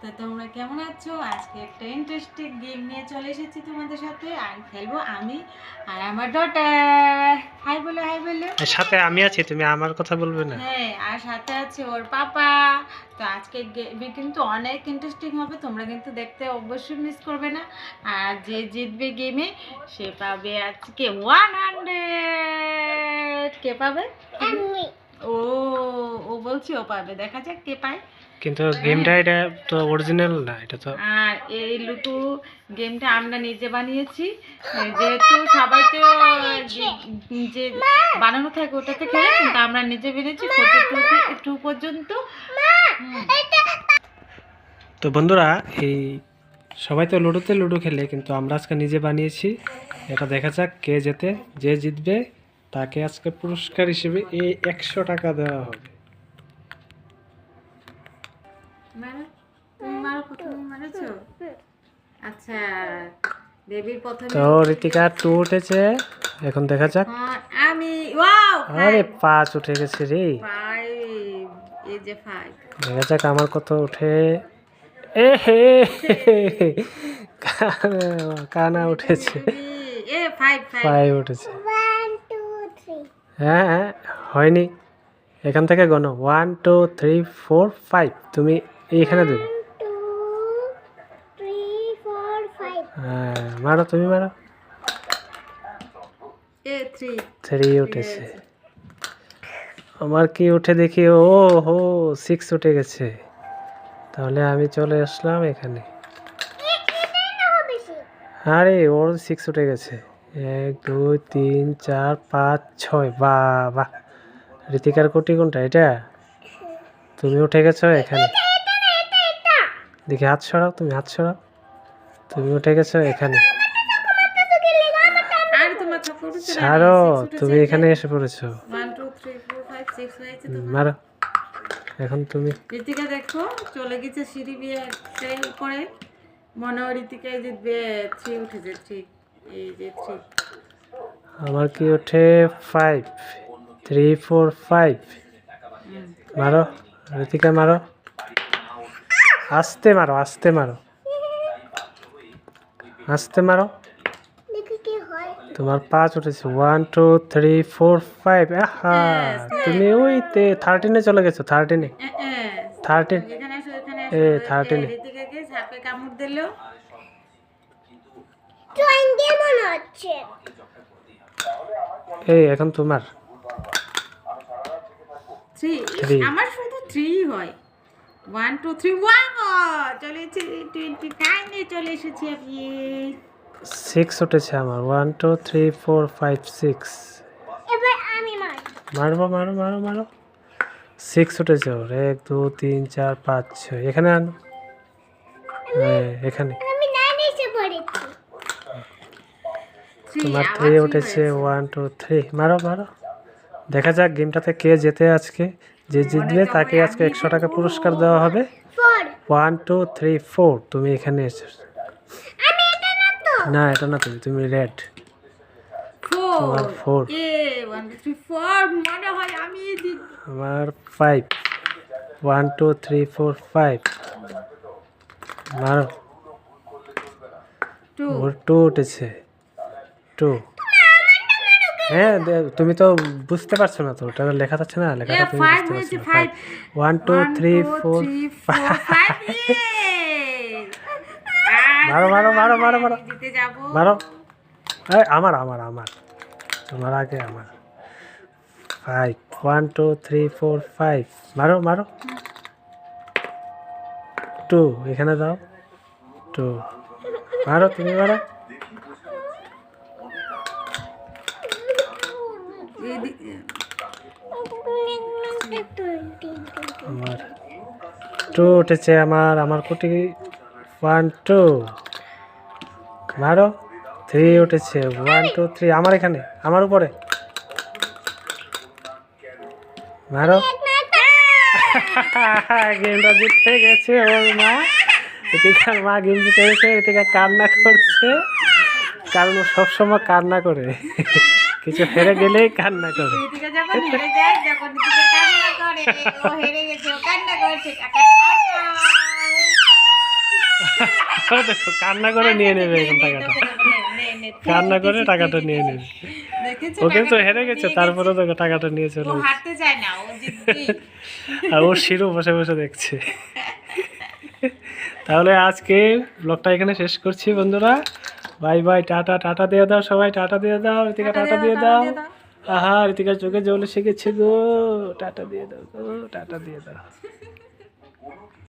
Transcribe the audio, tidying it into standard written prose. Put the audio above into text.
তো তোমরা কেমন আছো? আজকে একটা ইন্টারেস্টিং গেম নিয়ে চলে এসেছি তোমাদের সাথে, আর খেলবো আমি আর আমার ডটার। হাই বলো, হাই বলো। সাথে আমি আছি, তুমি আমার কথা বলবে না? হ্যাঁ, আর সাথে আছে ওর পাপা। তো আজকে গেমে কিন্তু অনেক ইন্টারেস্টিং হবে, তোমরা কিন্তু দেখতে অবশ্যই মিস করবে না। আর যে জিতবে গেমে সে পাবে আজকে 100। কে পাবে? ও ও বলছি ও পাবে, দেখা যাক কে পায়। কিন্তু গেমটা এটা তো অরিজিনাল না, এটা তো। আর এই লুটু গেমটা আমরা নিজে বানিয়েছি, যেহেতু সবাই তো যে বানানো থাকে ওটাতে খেলে, কিন্তু আমরা নিজে বেরিয়েছি 42 পর্যন্ত। তো বন্ধুরা, এই সবাই তো লুডো খেলে, কিন্তু আমরা আজকে নিজে বানিয়েছি। এটা দেখা যাক কে জেতে। যে জিতবে তাকে আজকে পুরস্কার হিসেবে এই 100 টাকা দেওয়া হবে। তুমি মারো, তুমি মারছো? আচ্ছা, বেবির প্রথমে তো ঋতিকা 2 উঠেছে, এখন দেখা যাক। আমি ওয়াও, আরে 5 উঠে গেছে রে। 5, এই যে 5। দেখা যাক আমার কত উঠে। এ হে কানা উঠেছে। এ 5 5 উঠেছে। হ্যাঁ হ্যাঁ, হয়নি। এখান থেকে গণো 1 2 3 4 5। তুমি এইখানে দেবে। হ্যাঁ, মারো, তুমি মারো। এ 3 3 উঠেছে। আমার কি উঠে দেখি? ও হো, 6 উঠে গেছে। তাহলে আমি চলে আসলাম এখানে। আরে ওর 6 উঠে গেছে। 1 2 3 4 5 6। বাহ বাহ। ঋতিকার কোটি কোনটা? এটা তুমি উঠে গেছো এখানে। দেখি হাত সরাও, তুমি হাত সরাও। তুমি উঠে গেছো এখানে। ছাড়ো, তুমি এখানে এসে পড়েছো। 1 2 3 4 5 6 হয়েছে তো। মারো, এখন তুমি। ঋতিকা দেখো চলে গেছে সিঁড়ি দিয়ে উপরে। মনে হয় ঋতিকায় জিতবে। 3 উঠেছে, 3। এই যে 3। আমার কি ওঠে? 5 3 4 5। মারো ঋতিকা, মারো। আস্তে মারো, আস্তে মারো, আস্তে মারো। তোমার 5 উঠেছে। 1 2 3 4 5। আহা, তুমি ওইতে 13-এ চলে গেছো। 13-এ 13। এখানে এসো, এখানে এ এসো। 13-এ। ঋতিকাকে সাপে কামড় দিলো। এই এখন তোমার 3। 3। আমার শুধু 3 হয়। 1 2 3 ওয়াও, চলে এসেছি 29-এ চলে এসেছি আমি। 6 উঠেছে আমার। 1 2 3 4 5 6। এবার আমি মারবো, মারো মারো মারো। 6 উঠেছে ওর। 1 2 3 4 5 6। এখানে আনো। এখানে আমি নাইনে এসে পড়েছি। তোমার 3 উঠেছে। 1 2 3। মারো মারো। দেখা যাক গেমটাতে কে জেতে আজকে। যে জিতবে তাকে আজকে 100 টাকা পুরস্কার দেওয়া হবে। 1 2 3 4। তুমি এখানে এসো। আমি এটা না তো। না, এটা না, তুমি রেড। 4। তোমার 4। 1 2 3 4 মনে হয় আমি জিতব। আমার 5। 1 2 3 4 5। মারো। 2। ওর 2 উঠেছে। 2। হ্যাঁ, তুমি তো বুঝতে পারছো না, তো ওটা লেখা যাচ্ছে না, লেখাটা তুমি 5 বুঝতে হয়েছে, পারছো না। 5। 1 2 3 4 5। মারো মারো মারো মারো মারো জিতে যাব। মারো। এই আমার আমার আমার তোমার আগে আমার। 5 1 2 3 4 5। মারো মারো। 2 এখানে দাও। 2 মারো, তুমি মারো। আমার 2 উঠেছে। আমার আমার কোটি। 1 2। মারো। 3 উঠেছে। 1 2 3। আমার এখানে, আমার উপরে। মারো। গেমটা জিতে গেছে ওর মা। ঋতিকার মা গেম জিতে গেছে। ঋতিকা কান্না করছে, কারণ ও সবসময় কান্না করে। কিছু হেরে গেলেই কান্না করে। ঋতিকা যখন হেরে যায়, যখন ঋতিকা কান্না করে, ও হেরে গেছে, ও কান্না করছে। ও দেখো কান্না করে নিয়ে নেবে এখন টাকাটা, কান্না করে টাকাটা নিয়ে নেবে। ও কিন্তু হেরে গেছে, তারপরে তো টাকাটা নিয়ে চলে ও গেছে। হারতে চায় না, ও জিতবে। আর ও শিরো বসে বসে দেখছে। তাহলে আজকে ব্লগটা এখানে শেষ করছি বন্ধুরা। বাই বাই, টাটা, টাটা দিয়ে দাও সবাই, টাটা দিয়ে দাও, ঋতিকা টাটা দিয়ে দাও। আহা ঋতিকার চোখে জল এসে গেছে গো, টাটা দিয়ে দাও গো, টাটা দিয়ে দাও।